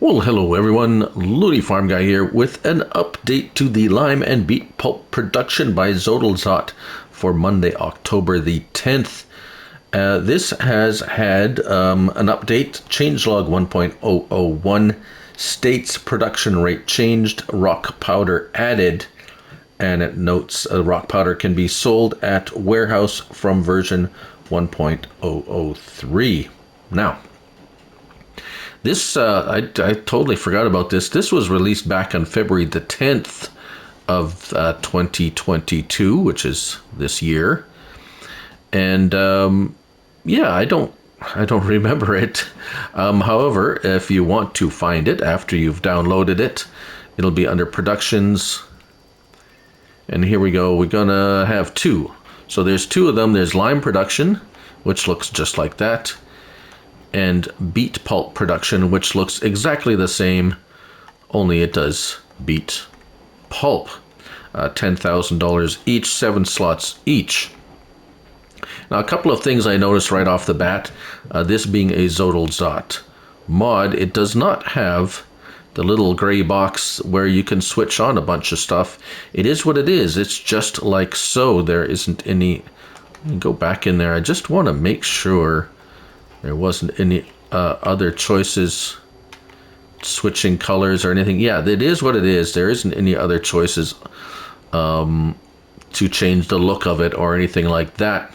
Well, hello everyone, Looney Farm Guy here with an update to the lime and beet pulp production by ZoddelZockt for Monday, October the 10th. This has had an update. Changelog 1.001 states production rate changed, rock powder added, and it notes rock powder can be sold at warehouse from version 1.003. Now, this, I totally forgot about this. This was released back on February the 10th of 2022, which is this year. And yeah, I don't remember it. However, if you want to find it after you've downloaded it, it'll be under productions. And here we go. We're gonna have two. So there's two of them. There's lime production, which looks just like that, and beet pulp production, which looks exactly the same, only it does beet pulp. $10,000 each, 7 slots each. Now, a couple of things I noticed right off the bat. This being a ZoddelZockt mod, it does not have the little gray box where you can switch on a bunch of stuff. It is what it is. It's just like so. There isn't any... Let me go back in there. I just want to make sure there wasn't any other choices, switching colors or anything. Yeah, it is what it is. There isn't any other choices to change the look of it or anything like that.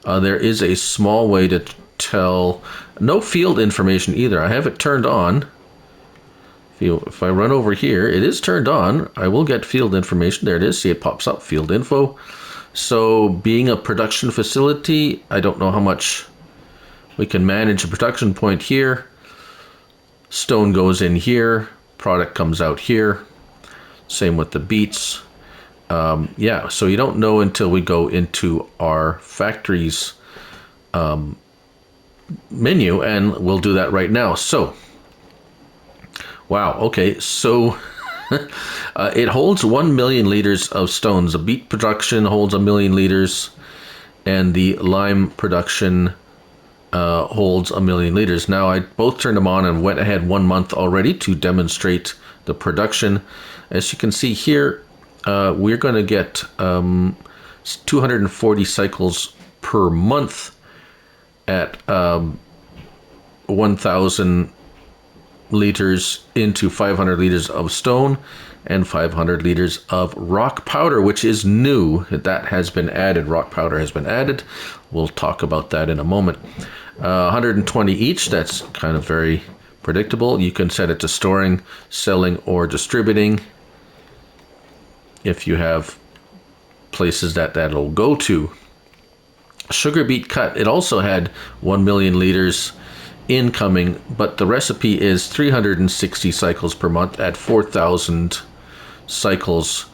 There is a small way to tell. No field information either. I have it turned on. If I run over here, it is turned on. I will get field information. There it is. See, it pops up, field info. So being a production facility, I don't know how much we can manage a production point here. Stone goes in here. Product comes out here. Same with the beets. Yeah, so you don't know until we go into our factories menu, and we'll do that right now. So, wow, okay, so it holds 1 million liters of stones. The beet production holds 1 million liters, and the lime production holds 1 million liters. Now, I both turned them on and went ahead 1 month already to demonstrate the production. As you can see here, we're going to get 240 cycles per month at 1,000 liters into 500 liters of stone and 500 liters of rock powder, which is new. That has been added. Rock powder has been added. We'll talk about that in a moment. 120 each. That's kind of very predictable. You can set it to storing, selling, or distributing if you have places that'll go to. Sugar beet cut. It also had 1 million liters incoming, but the recipe is 360 cycles per month at 4,000 cycles,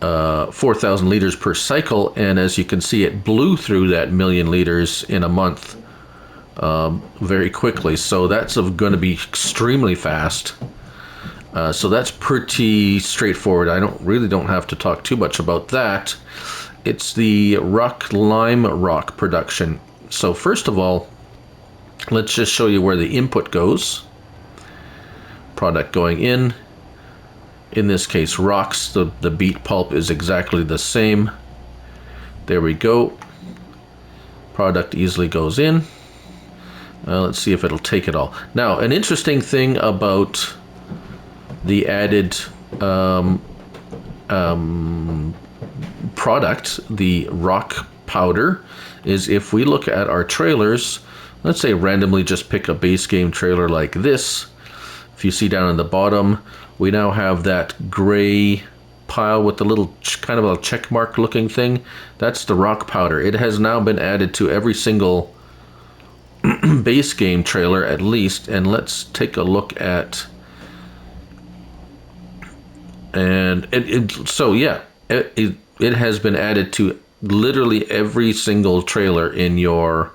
4,000 liters per cycle. And as you can see, it blew through that 1 million liters in a month very quickly. So that's going to be extremely fast. So that's pretty straightforward. I really don't have to talk too much about that. It's the lime rock production. So first of all, let's just show you where the input goes. Product going in. In this case, rocks. The beet pulp is exactly the same. There we go. Product easily goes in. Let's see if it'll take it all. Now, an interesting thing about the added product, the rock powder, is if we look at our trailers, let's say randomly just pick a base game trailer like this. If you see down in the bottom, we now have that gray pile with the little kind of a check mark looking thing. That's the rock powder. It has now been added to every single base game trailer at least. And let's take a look at... And so yeah, it has been added to literally every single trailer in your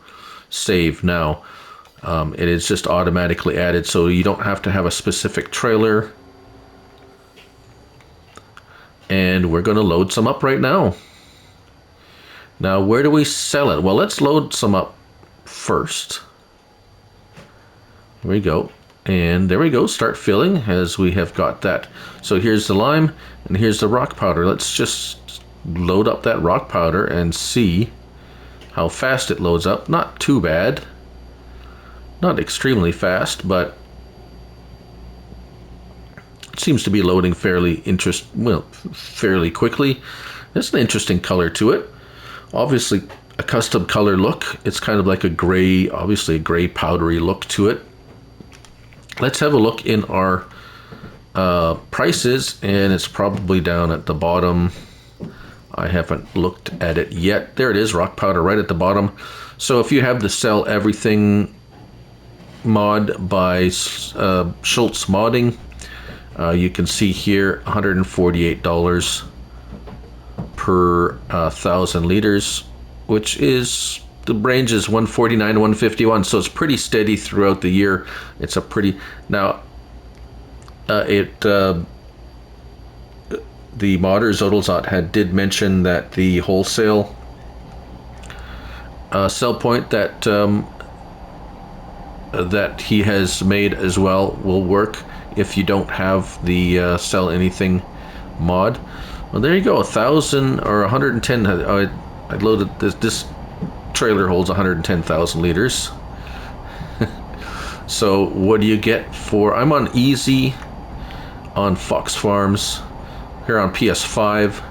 save now. It is just automatically added, so you don't have to have a specific trailer. And we're going to load some up right now. Now, where do we sell it? Well, let's load some up first. Here we go. And there we go, start filling as we have got that. So here's the lime and here's the rock powder. Let's just load up that rock powder and see how fast it loads up. Not too bad. Not extremely fast, but it seems to be loading fairly fairly quickly. There's an interesting color to it. Obviously a custom color look. It's kind of like a gray, obviously a gray powdery look to it. Let's have a look in our prices, and it's probably down at the bottom. I haven't looked at it yet. There it is, rock powder right at the bottom. So if you have the Sell Everything mod by Schultz Modding, you can see here $148 per 1,000 liters, which is, the range is 149 to 151, so it's pretty steady throughout the year. It's a pretty, now the modder ZoddelZockt did mention that the wholesale sell point that that he has made as well will work if you don't have the Sell Anything mod. Well, there you go, 1,000 or 110. I loaded this trailer holds 110,000 liters. So what do you get for, I'm on easy on Fox Farms here on PS5,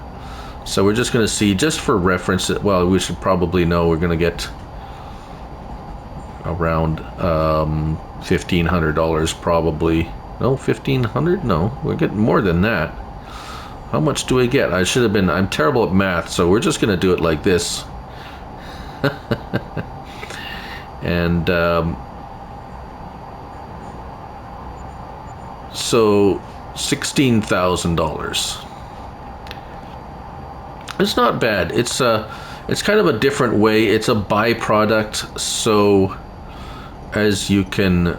so we're just going to see, just for reference, well, we should probably know we're going to get around $1,500 probably. No, 1,500? No, we're getting more than that. How much do we get? I should have been, I'm terrible at math, so we're just going to do it like this. And so $16,000. It's not bad. It's kind of a different way. It's a byproduct. So as you can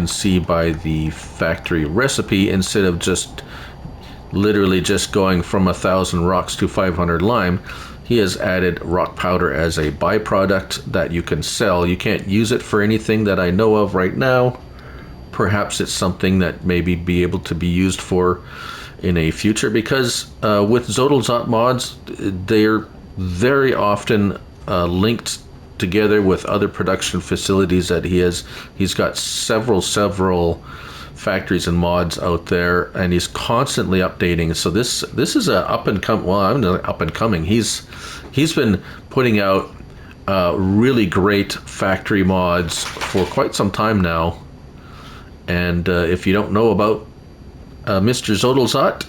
see by the factory recipe, instead of just literally just going from 1,000 rocks to 500 lime, he has added rock powder as a byproduct that you can sell. You can't use it for anything that I know of right now. Perhaps it's something that maybe be able to be used for in a future, because with ZoddelZockt mods, they're very often linked together with other production facilities that he has. He's got several factories and mods out there, and he's constantly updating. So this is a up and come. Well, I'm not up and coming. He's been putting out really great factory mods for quite some time now. And if you don't know about Mr. ZoddelZockt,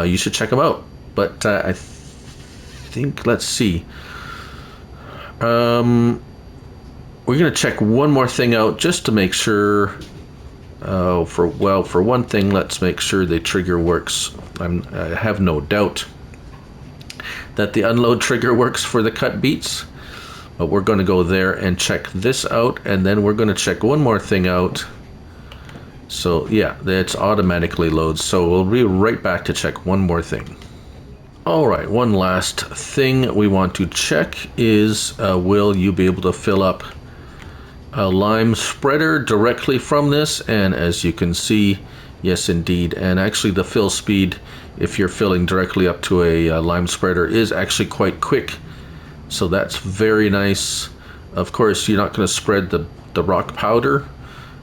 you should check him out. But I think, let's see. We're gonna check one more thing out just to make sure. For one thing, let's make sure the trigger works. I have no doubt that the unload trigger works for the cut beets, but we're going to go there and check this out, and then we're going to check one more thing out. So yeah, it's automatically loads, so we'll be right back to check one more thing. Alright, one last thing we want to check is will you be able to fill up a lime spreader directly from this? And as you can see, yes indeed, and actually the fill speed, if you're filling directly up to a lime spreader, is actually quite quick, so that's very nice. Of course, you're not going to spread the rock powder.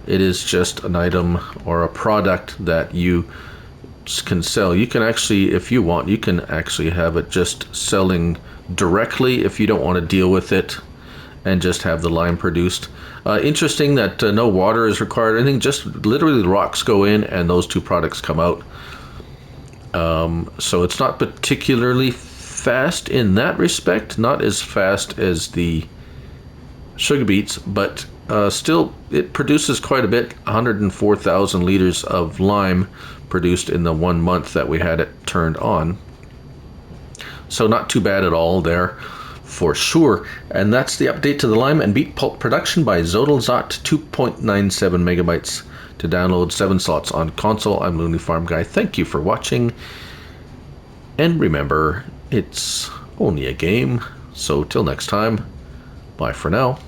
It is just an item or a product that you can sell. You can actually, if you want, you can actually have it just selling directly if you don't want to deal with it and just have the lime produced. Interesting that no water is required. I think just literally the rocks go in and those two products come out. So it's not particularly fast in that respect, not as fast as the sugar beets, but still it produces quite a bit. 104,000 liters of lime produced in the 1 month that we had it turned on. So not too bad at all there, for sure. And that's the update to the lime and beet pulp production by ZoddelZockt. 2.97 megabytes to download, 7 slots on console. I'm Looney Farm Guy. Thank you for watching, and remember, it's only a game. So till next time, bye for now.